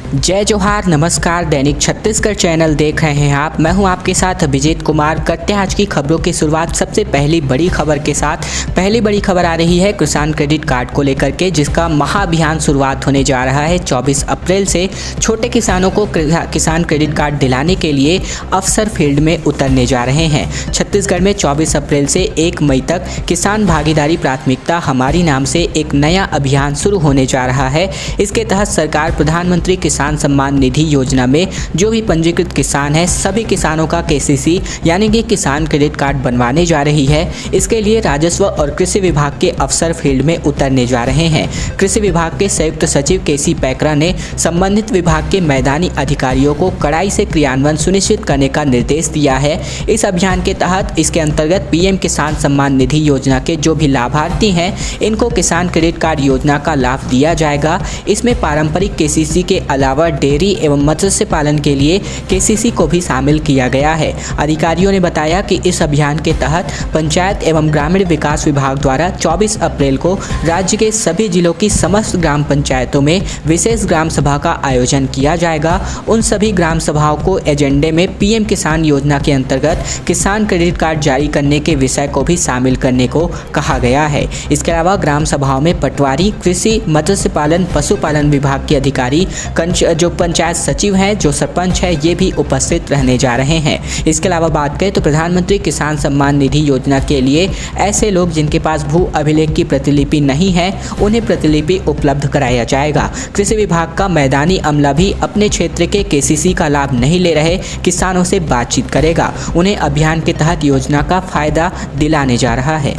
जय जोहार, नमस्कार। दैनिक छत्तीसगढ़ चैनल देख रहे हैं आप। मैं हूं आपके साथ अभिजीत कुमार। करते हैं आज की खबरों की शुरुआत सबसे पहली बड़ी खबर के साथ। पहली बड़ी खबर आ रही है किसान क्रेडिट कार्ड को लेकर के, जिसका महाअभियान शुरुआत होने जा रहा है 24 अप्रैल से। छोटे किसानों को किसान क्रेडिट कार्ड दिलाने के लिए अफसर फील्ड में उतरने जा रहे हैं। छत्तीसगढ़ में 24 अप्रैल से 1 मई तक किसान भागीदारी प्राथमिकता हमारी नाम से एक नया अभियान शुरू होने जा रहा है। इसके तहत सरकार प्रधानमंत्री किसान सम्मान निधि योजना में जो भी पंजीकृत किसान है, सभी किसानों का केसीसी यानी कि किसान क्रेडिट कार्ड बनवाने जा रही है। इसके लिए राजस्व और कृषि विभाग के अफसर फील्ड में उतरने जा रहे हैं। कृषि विभाग के संयुक्त सचिव केसी पैकरा ने संबंधित विभाग के मैदानी अधिकारियों को कड़ाई से क्रियान्वयन सुनिश्चित करने का निर्देश दिया है। इस अभियान के तहत इसके अंतर्गत पीएम किसान सम्मान निधि योजना के जो भी लाभार्थी हैं, इनको किसान क्रेडिट कार्ड योजना का लाभ दिया जाएगा। इसमें पारंपरिक केसीसी के अलावा डेयरी एवं मत्स्य पालन के लिए केसीसी को भी शामिल किया गया है। अधिकारियों ने बताया कि इस अभियान के तहत पंचायत एवं ग्रामीण विकास विभाग द्वारा 24 अप्रैल को राज्य के सभी जिलों की समस्त ग्राम पंचायतों में विशेष ग्राम सभा का आयोजन किया जाएगा। उन सभी ग्राम सभाओं को एजेंडे में पीएम किसान योजना के अंतर्गत किसान क्रेडिट कार्ड जारी करने के विषय को भी शामिल करने को कहा गया है। इसके अलावा ग्राम सभाओं में पटवारी, कृषि, मत्स्य पालन, पशुपालन विभाग के अधिकारी, जो पंचायत सचिव हैं, जो सरपंच है, ये भी उपस्थित रहने जा रहे हैं। इसके अलावा बात करें तो प्रधानमंत्री किसान सम्मान निधि योजना के लिए ऐसे लोग जिनके पास भू अभिलेख की प्रतिलिपि नहीं है, उन्हें प्रतिलिपि उपलब्ध कराया जाएगा। कृषि विभाग का मैदानी अमला भी अपने क्षेत्र के केसीसी का लाभ नहीं ले रहे किसानों से बातचीत करेगा। उन्हें अभियान के तहत योजना का फायदा दिलाने जा रहा है।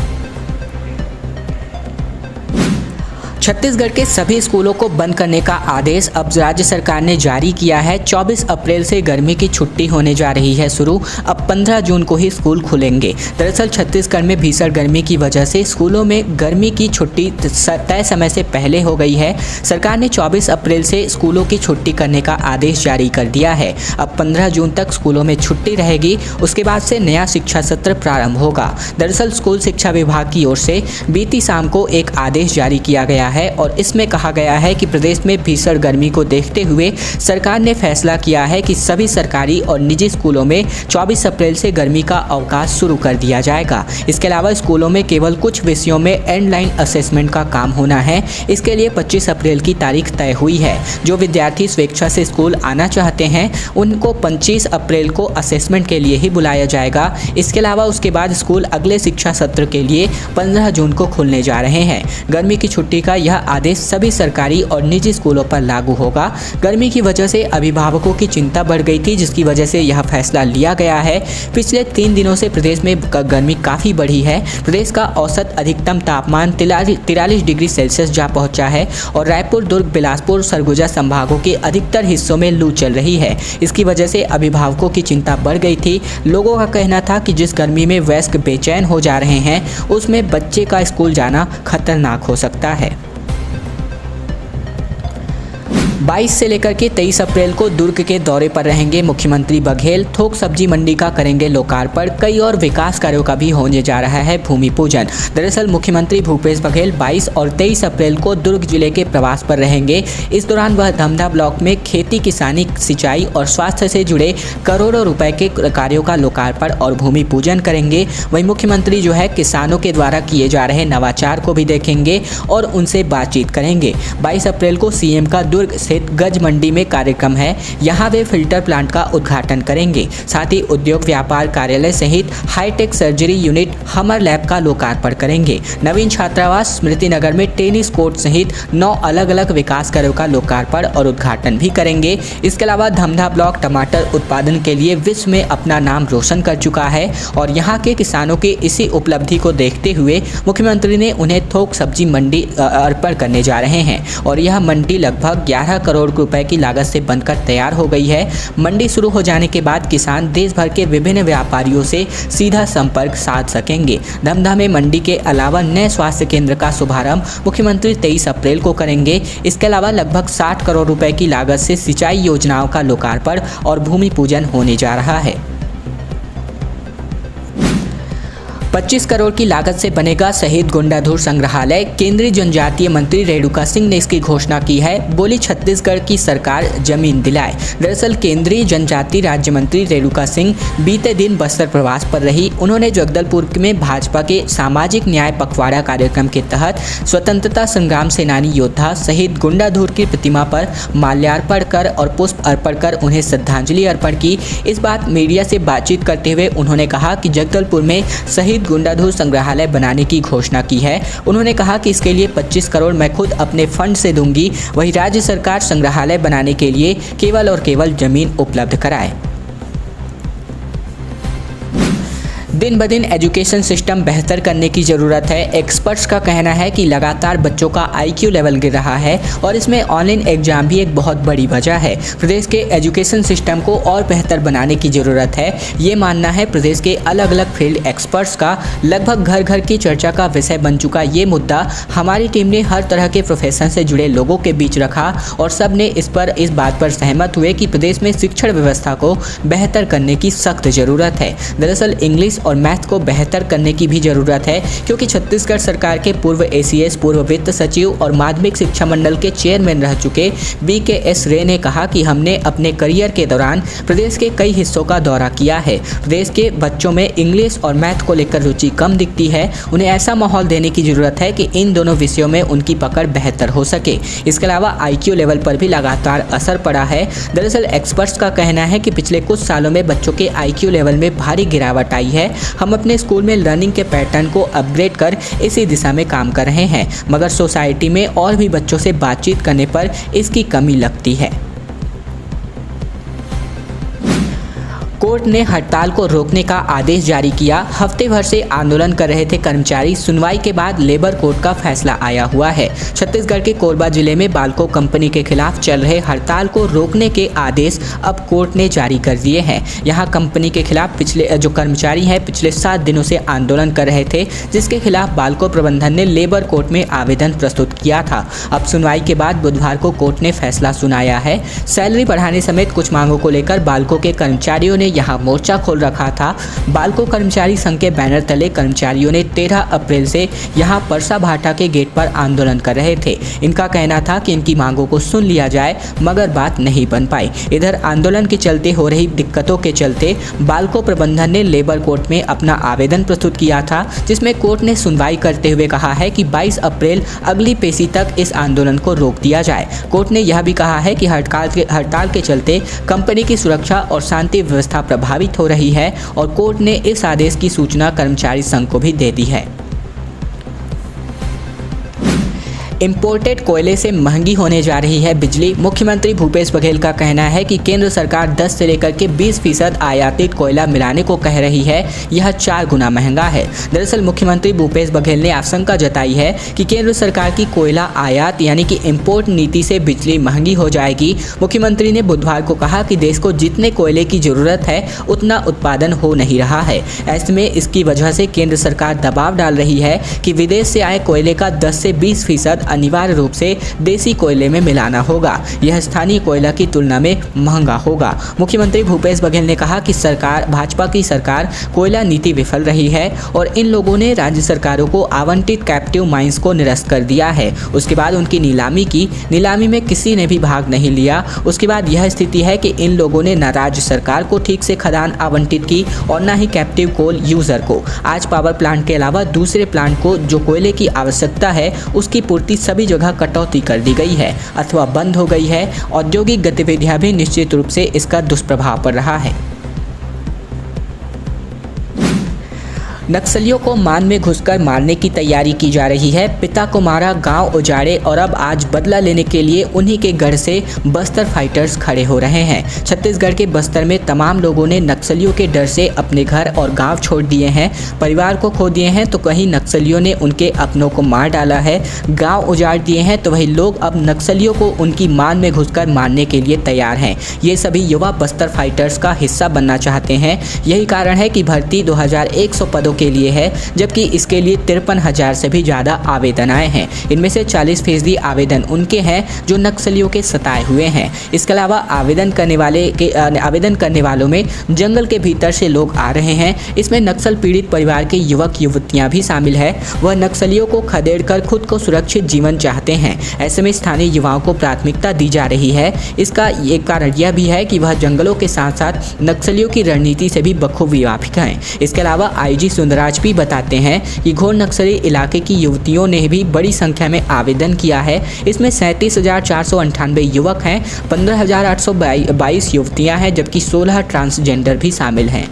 छत्तीसगढ़ के सभी स्कूलों को बंद करने का आदेश अब राज्य सरकार ने जारी किया है। 24 अप्रैल से गर्मी की छुट्टी होने जा रही है शुरू। अब 15 जून को ही स्कूल खुलेंगे। दरअसल छत्तीसगढ़ में भीषण गर्मी की वजह से स्कूलों में गर्मी की छुट्टी तय समय से पहले हो गई है। सरकार ने 24 अप्रैल से स्कूलों की छुट्टी करने का आदेश जारी कर दिया है। अब 15 जून तक स्कूलों में छुट्टी रहेगी। उसके बाद से नया शिक्षा सत्र प्रारंभ होगा। दरअसल स्कूल शिक्षा विभाग की ओर से बीती शाम को एक आदेश जारी किया गया है और इसमें कहा गया है कि प्रदेश में भीषण गर्मी को देखते हुए सरकार ने फैसला किया है कि सभी सरकारी और निजी स्कूलों में 24 अप्रैल से गर्मी का अवकाश शुरू कर दिया जाएगा। इसके अलावा स्कूलों में केवल कुछ विषयों में एंड लाइन असेसमेंट का काम होना है। इसके लिए 25 अप्रैल की तारीख तय हुई है। जो विद्यार्थी स्वेच्छा से स्कूल आना चाहते हैं, उनको 25 अप्रैल को असेसमेंट के लिए ही बुलाया जाएगा। इसके अलावा उसके बाद स्कूल अगले शिक्षा सत्र के लिए 15 जून को खुलने जा रहे हैं। गर्मी की छुट्टी का यह आदेश सभी सरकारी और निजी स्कूलों पर लागू होगा। गर्मी की वजह से अभिभावकों की चिंता बढ़ गई थी, जिसकी वजह से यह फैसला लिया गया है। पिछले 3 दिनों से प्रदेश में गर्मी काफ़ी बढ़ी है। प्रदेश का औसत अधिकतम तापमान 43 डिग्री सेल्सियस जा पहुंचा है और रायपुर, दुर्ग, बिलासपुर, सरगुजा संभागों के अधिकतर हिस्सों में लू चल रही है। इसकी वजह से अभिभावकों की चिंता बढ़ गई थी। लोगों का कहना था कि जिस गर्मी में वयस्क बेचैन हो जा रहे हैं, उसमें बच्चे का स्कूल जाना खतरनाक हो सकता है। 22 से लेकर के 23 अप्रैल को दुर्ग के दौरे पर रहेंगे मुख्यमंत्री बघेल। थोक सब्जी मंडी का करेंगे लोकार्पण। कई और विकास कार्यों का भी होने जा रहा है भूमि पूजन। दरअसल मुख्यमंत्री भूपेश बघेल 22 और 23 अप्रैल को दुर्ग जिले के प्रवास पर रहेंगे। इस दौरान वह धमधा ब्लॉक में खेती, किसानी, सिंचाई और स्वास्थ्य से जुड़े करोड़ों रुपए के कार्यों का लोकार्पण और भूमि पूजन करेंगे। वहीं मुख्यमंत्री जो है किसानों के द्वारा किए जा रहे नवाचार को भी देखेंगे और उनसे बातचीत करेंगे। 22 अप्रैल को सीएम का दुर्ग स्थित गज मंडी में कार्यक्रम है। यहाँ वे फिल्टर प्लांट का उद्घाटन करेंगे। साथ ही उद्योग व्यापार कार्यालय सहित हाईटेक सर्जरी यूनिट, हमर लैब का लोकार्पण करेंगे। नवीन छात्रावास, स्मृति नगर में टेनिस कोर्ट सहित 9 अलग अलग विकास कार्यों का लोकार्पण और उद्घाटन भी करेंगे। इसके अलावा धमधा ब्लॉक टमाटर उत्पादन के लिए विश्व में अपना नाम रोशन कर चुका है और यहाँ के किसानों की इसी उपलब्धि को देखते हुए मुख्यमंत्री ने उन्हें थोक सब्जी मंडी अर्पण करने जा रहे हैं और यह मंडी लगभग 11 करोड़ रुपए की लागत से बनकर तैयार हो गई है। मंडी शुरू हो जाने के बाद किसान देश भर के विभिन्न व्यापारियों से सीधा संपर्क साध सकेंगे। धमधा में मंडी के अलावा नए स्वास्थ्य केंद्र का शुभारंभ मुख्यमंत्री 23 अप्रैल को करेंगे। इसके अलावा लगभग 60 करोड़ रुपए की लागत से सिंचाई योजनाओं का लोकार्पण और भूमि पूजन होने जा रहा है। 25 करोड़ की लागत से बनेगा शहीद गुंडाधुर संग्रहालय। केंद्रीय जनजातीय मंत्री रेणुका सिंह ने इसकी घोषणा की है। बोली छत्तीसगढ़ की सरकार जमीन दिलाए। दरअसल केंद्रीय जनजातीय राज्य मंत्री रेणुका सिंह बीते दिन बस्तर प्रवास पर रही। उन्होंने जगदलपुर में भाजपा के सामाजिक न्याय पखवाड़ा कार्यक्रम के तहत स्वतंत्रता संग्राम सेनानी योद्धा शहीद गुंडाधुर की प्रतिमा पर माल्यार्पण कर और पुष्प अर्पण कर उन्हें श्रद्धांजलि अर्पण की। इस बात मीडिया से बातचीत करते हुए उन्होंने कहा कि जगदलपुर में शहीद गुंडाधुर संग्रहालय बनाने की घोषणा की है। उन्होंने कहा कि इसके लिए 25 करोड़ मैं खुद अपने फंड से दूंगी। वहीं राज्य सरकार संग्रहालय बनाने के लिए केवल और केवल जमीन उपलब्ध कराए। दिन ब दिन एजुकेशन सिस्टम बेहतर करने की ज़रूरत है। एक्सपर्ट्स का कहना है कि लगातार बच्चों का IQ लेवल गिर रहा है और इसमें ऑनलाइन एग्जाम भी एक बहुत बड़ी वजह है। प्रदेश के एजुकेशन सिस्टम को और बेहतर बनाने की ज़रूरत है, ये मानना है प्रदेश के अलग अलग फील्ड एक्सपर्ट्स का। लगभग घर घर की चर्चा का विषय बन चुका ये मुद्दा हमारी टीम ने हर तरह के प्रोफेशन से जुड़े लोगों के बीच रखा और सब ने इस बात पर सहमत हुए कि प्रदेश में शिक्षण व्यवस्था को बेहतर करने की सख्त ज़रूरत है। दरअसल इंग्लिश और मैथ को बेहतर करने की भी ज़रूरत है, क्योंकि छत्तीसगढ़ सरकार के पूर्व ACS, पूर्व वित्त सचिव और माध्यमिक शिक्षा मंडल के चेयरमैन रह चुके BKS रे ने कहा कि हमने अपने करियर के दौरान प्रदेश के कई हिस्सों का दौरा किया है। प्रदेश के बच्चों में इंग्लिश और मैथ को लेकर रुचि कम दिखती है। उन्हें ऐसा माहौल देने की ज़रूरत है कि इन दोनों विषयों में उनकी पकड़ बेहतर हो सके। इसके अलावा IQ लेवल पर भी लगातार असर पड़ा है। दरअसल एक्सपर्ट्स का कहना है कि पिछले कुछ सालों में बच्चों के IQ लेवल में भारी गिरावट आई है। हम अपने स्कूल में लर्निंग के पैटर्न को अपग्रेड कर इसी दिशा में काम कर रहे हैं, मगर सोसाइटी में और भी बच्चों से बातचीत करने पर इसकी कमी लगती है। कोर्ट ने हड़ताल को रोकने का आदेश जारी किया। हफ्ते भर से आंदोलन कर रहे थे कर्मचारी। सुनवाई के बाद लेबर कोर्ट का फैसला आया हुआ है। छत्तीसगढ़ के कोरबा जिले में बाल्को कंपनी के खिलाफ चल रहे हड़ताल को रोकने के आदेश अब कोर्ट ने जारी कर दिए हैं। यहां कंपनी के खिलाफ जो कर्मचारी हैं पिछले 7 दिनों से आंदोलन कर रहे थे, जिसके खिलाफ बाल्को प्रबंधन ने लेबर कोर्ट में आवेदन प्रस्तुत किया था। अब सुनवाई के बाद बुधवार को कोर्ट ने फैसला सुनाया है। सैलरी बढ़ाने समेत कुछ मांगों को लेकर बाल्को के कर्मचारियों ने यहां मोर्चा खोल रखा था। बाल्को कर्मचारी संघ के बैनर तले कर्मचारियों ने 13 अप्रैल से यहां परसा भाटा के गेट पर आंदोलन कर रहे थे। इनका कहना था कि इनकी मांगों को सुन लिया जाए, मगर बात नहीं बन पाई। इधर आंदोलन के चलते हो रही दिक्कतों के चलते बाल्को प्रबंधन ने लेबर कोर्ट में अपना आवेदन प्रस्तुत किया था, जिसमें कोर्ट ने सुनवाई करते हुए कहा है कि 22 अप्रैल अगली पेशी तक इस आंदोलन को रोक दिया जाए। कोर्ट ने यह भी कहा है कि हड़ताल के चलते कंपनी की सुरक्षा और शांति व्यवस्था प्रभावित हो रही है और कोर्ट ने इस आदेश की सूचना कर्मचारी संघ को भी दे दी है। इंपोर्टेड कोयले से महंगी होने जा रही है बिजली। मुख्यमंत्री भूपेश बघेल का कहना है कि केंद्र सरकार 10 से लेकर के 20% आयातित कोयला मिलाने को कह रही है। यह 4 गुना महंगा है। दरअसल मुख्यमंत्री भूपेश बघेल ने आशंका जताई है कि केंद्र सरकार की कोयला आयात यानी कि इंपोर्ट नीति से बिजली महंगी हो जाएगी। मुख्यमंत्री ने बुधवार को कहा कि देश को जितने कोयले की जरूरत है उतना उत्पादन हो नहीं रहा है। ऐसे में इसकी वजह से केंद्र सरकार दबाव डाल रही है कि विदेश से आए कोयले का 10 से 20% अनिवार्य रूप से देसी कोयले में मिलाना होगा। यह स्थानीय कोयला की तुलना में महंगा होगा। मुख्यमंत्री भूपेश बघेल ने कहा कि भाजपा की सरकार कोयला नीति विफल रही है और इन लोगों ने राज्य सरकारों को आवंटित कैप्टिव माइंस को निरस्त कर दिया है। उसके बाद उनकी नीलामी में किसी ने भी भाग नहीं लिया। उसके बाद यह स्थिति है कि इन लोगों ने न राज्य सरकार को ठीक से खदान आवंटित की और न ही कैप्टिव कोल यूजर को। आज पावर प्लांट के अलावा दूसरे प्लांट को जो कोयले की आवश्यकता है उसकी पूर्ति सभी जगह कटौती कर दी गई है अथवा बंद हो गई है। औद्योगिक गतिविधियां भी निश्चित रूप से इसका दुष्प्रभाव पड़ रहा है। नक्सलियों को मान में घुसकर मारने की तैयारी की जा रही है। पिता को मारा, गांव उजाड़े और अब आज बदला लेने के लिए उन्हीं के गढ़ से बस्तर फाइटर्स खड़े हो रहे हैं। छत्तीसगढ़ के बस्तर में तमाम लोगों ने नक्सलियों के डर से अपने घर और गांव छोड़ दिए हैं, परिवार को खो दिए हैं, तो कहीं नक्सलियों ने उनके अपनों को मार डाला है, गाँव उजाड़ दिए हैं, तो वही लोग अब नक्सलियों को उनकी मान में घुसकर मारने के लिए तैयार हैं। ये सभी युवा बस्तर फाइटर्स का हिस्सा बनना चाहते हैं। यही कारण है कि भर्ती 2100 पदों के लिए है, जबकि इसके लिए 53,000 से भी ज़्यादा आवेदन आए हैं। इनमें से 40% आवेदन उनके हैं जो नक्सलियों के सताए हुए हैं। इसके अलावा आवेदन करने वालों में जंगल के भीतर से लोग आ रहे हैं। इसमें नक्सल पीड़ित परिवार के युवक युवतियां भी शामिल है। वह नक्सलियों को खदेड़कर खुद को सुरक्षित जीवन चाहते हैं। ऐसे में स्थानीय युवाओं को प्राथमिकता दी जा रही है। इसका एक कारण यह भी है कि वह जंगलों के साथ साथ नक्सलियों की रणनीति से भी बखूबी वाकिफ हैं। इसके अलावा आईजी सुंदरराज भी बताते हैं कि घोर नक्सली इलाके की युवतियों ने भी बड़ी संख्या में आवेदन किया है। इसमें 37,498 युवक हैं, 15,822 युवतियां हैं, जबकि 16 ट्रांसजेंडर भी शामिल हैं।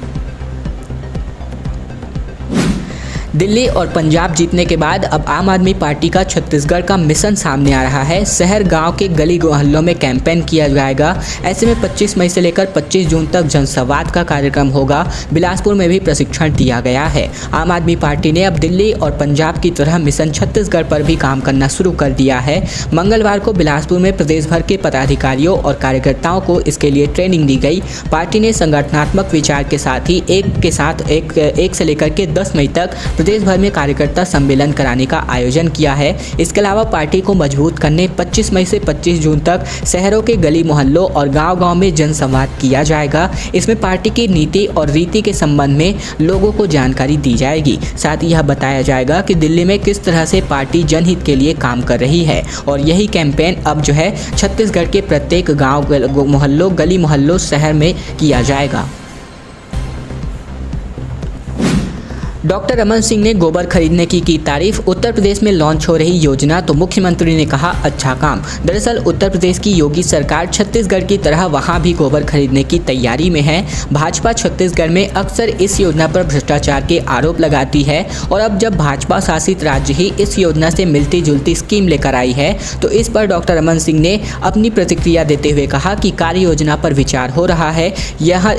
दिल्ली और पंजाब जीतने के बाद अब आम आदमी पार्टी का छत्तीसगढ़ का मिशन सामने आ रहा है। शहर गांव के गली मोहल्लों में कैंपेन किया जाएगा। ऐसे में 25 मई से लेकर 25 जून तक जनसंवाद का कार्यक्रम होगा। बिलासपुर में भी प्रशिक्षण दिया गया है। आम आदमी पार्टी ने अब दिल्ली और पंजाब की तरह मिशन छत्तीसगढ़ पर भी काम करना शुरू कर दिया है। मंगलवार को बिलासपुर में प्रदेश भर के पदाधिकारियों और कार्यकर्ताओं को इसके लिए ट्रेनिंग दी गई। पार्टी ने संगठनात्मक विचार के साथ ही एक से लेकर के 10 मई तक प्रदेश भर में कार्यकर्ता सम्मेलन कराने का आयोजन किया है। इसके अलावा पार्टी को मजबूत करने 25 मई से 25 जून तक शहरों के गली मोहल्लों और गांव-गांव में जनसंवाद किया जाएगा। इसमें पार्टी की नीति और रीति के संबंध में लोगों को जानकारी दी जाएगी। साथ ही यह बताया जाएगा कि दिल्ली में किस तरह से पार्टी जनहित के लिए काम कर रही है और यही कैंपेन अब जो है छत्तीसगढ़ के प्रत्येक गाँव मोहल्लों गली मोहल्लों शहर में किया जाएगा। डॉक्टर रमन सिंह ने गोबर खरीदने की तारीफ। उत्तर प्रदेश में लॉन्च हो रही योजना तो मुख्यमंत्री ने कहा अच्छा काम। दरअसल उत्तर प्रदेश की योगी सरकार छत्तीसगढ़ की तरह वहां भी गोबर खरीदने की तैयारी में है। भाजपा छत्तीसगढ़ में अक्सर इस योजना पर भ्रष्टाचार के आरोप लगाती है और अब जब भाजपा शासित राज्य ही इस योजना से मिलती जुलती स्कीम लेकर आई है तो इस पर डॉक्टर रमन सिंह ने अपनी प्रतिक्रिया देते हुए कहा कि कार्य योजना पर विचार हो रहा है।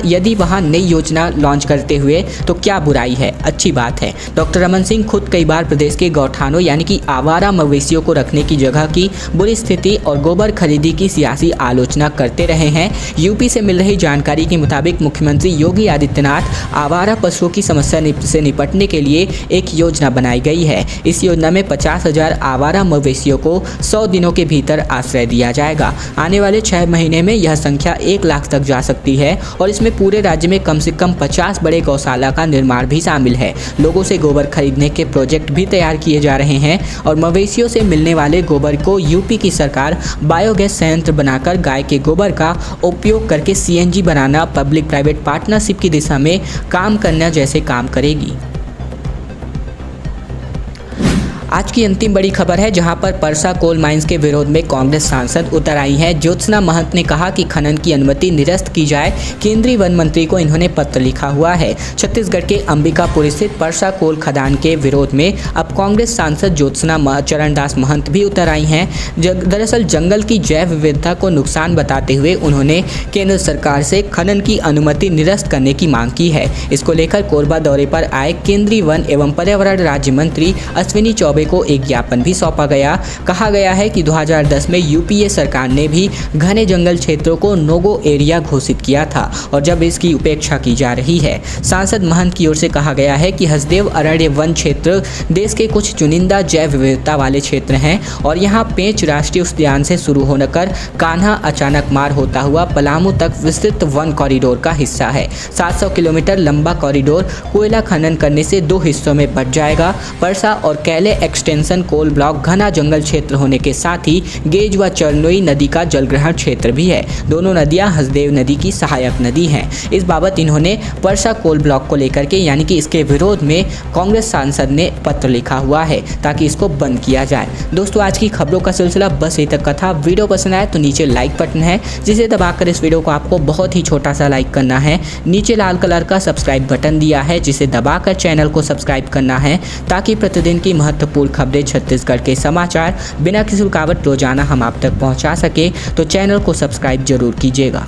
यदि वहाँ नई योजना लॉन्च करते हुए तो क्या बुराई है, अच्छी बात है। डॉक्टर रमन सिंह खुद कई बार प्रदेश के गौठानों यानी कि आवारा मवेशियों को रखने की जगह की बुरी स्थिति और गोबर खरीदी की सियासी आलोचना करते रहे हैं। यूपी से मिल रही जानकारी के मुताबिक मुख्यमंत्री योगी आदित्यनाथ आवारा पशुओं की समस्या से निपटने के लिए एक योजना बनाई गई है। इस योजना में 50,000 आवारा मवेशियों को 100 दिनों के भीतर आश्रय दिया जाएगा। आने वाले 6 महीने में यह संख्या 1 लाख तक जा सकती है और इसमें पूरे राज्य में कम से कम 50 बड़े गौशाला का निर्माण भी शामिल है। लोगों से गोबर खरीदने के प्रोजेक्ट भी तैयार किए जा रहे हैं और मवेशियों से मिलने वाले गोबर को यूपी की सरकार बायोगैस संयंत्र बनाकर गाय के गोबर का उपयोग करके सीएनजी बनाना, पब्लिक प्राइवेट पार्टनरशिप की दिशा में काम करना जैसे काम करेगी। आज की अंतिम बड़ी खबर है जहां पर परसा कोल माइंस के विरोध में कांग्रेस सांसद उतर आई हैं। ज्योत्सना महंत ने कहा कि खनन की अनुमति निरस्त की जाए। केंद्रीय वन मंत्री को इन्होंने पत्र लिखा हुआ है। छत्तीसगढ़ के अंबिकापुर स्थित परसा कोल खदान के विरोध में अब कांग्रेस सांसद ज्योत्सना चरणदास महंत भी उतर आई हैं। दरअसल जंगल की जैव विविधता को नुकसान बताते हुए उन्होंने केंद्र सरकार से खनन की अनुमति निरस्त करने की मांग की है। इसको लेकर कोरबा दौरे पर आए केंद्रीय वन एवं पर्यावरण राज्य मंत्री अश्विनी चौबे को एक ज्ञापन भी सौंपा गया। कहा गया है कि 2010 में यूपीए सरकार ने भी घने जंगल क्षेत्रों को नो-गो एरिया घोषित किया था और जब इसकी उपेक्षा की जा रही है। सांसद महंत की ओर से कहा गया है कि हसदेव अरण्य वन क्षेत्र देश के कुछ चुनिंदा जैव विविधता वाले क्षेत्र हैं और यहाँ पेंच राष्ट्रीय उद्यान से शुरू होकर कान्हा अचानक मार होता हुआ पलामू तक विस्तृत वन कॉरिडोर का हिस्सा है। 700 किलोमीटर लंबा कॉरिडोर कोयला खनन करने से 2 हिस्सों में बंट जाएगा। परसा और कैले एक्सटेंशन कोल ब्लॉक घना जंगल क्षेत्र होने के साथ ही गेज व चरनोई नदी का जलग्रहण क्षेत्र भी है। दोनों नदियां हसदेव नदी की सहायक नदी हैं। इस बाबत इन्होंने परसा कोल ब्लॉक को लेकर के यानी कि इसके विरोध में कांग्रेस सांसद ने पत्र लिखा हुआ है ताकि इसको बंद किया जाए। दोस्तों आज की खबरों का सिलसिला बस यहीं तक का था। वीडियो पसंद आए तो नीचे लाइक बटन है जिसे दबाकर इस वीडियो को आपको बहुत ही छोटा सा लाइक करना है। नीचे लाल कलर का सब्सक्राइब बटन दिया है जिसे दबाकर चैनल को सब्सक्राइब करना है ताकि प्रतिदिन की महत्वपूर्ण खबरें छत्तीसगढ़ के समाचार बिना किसी रुकावट रोजाना हम आप तक पहुंचा सके। तो चैनल को सब्सक्राइब जरूर कीजिएगा।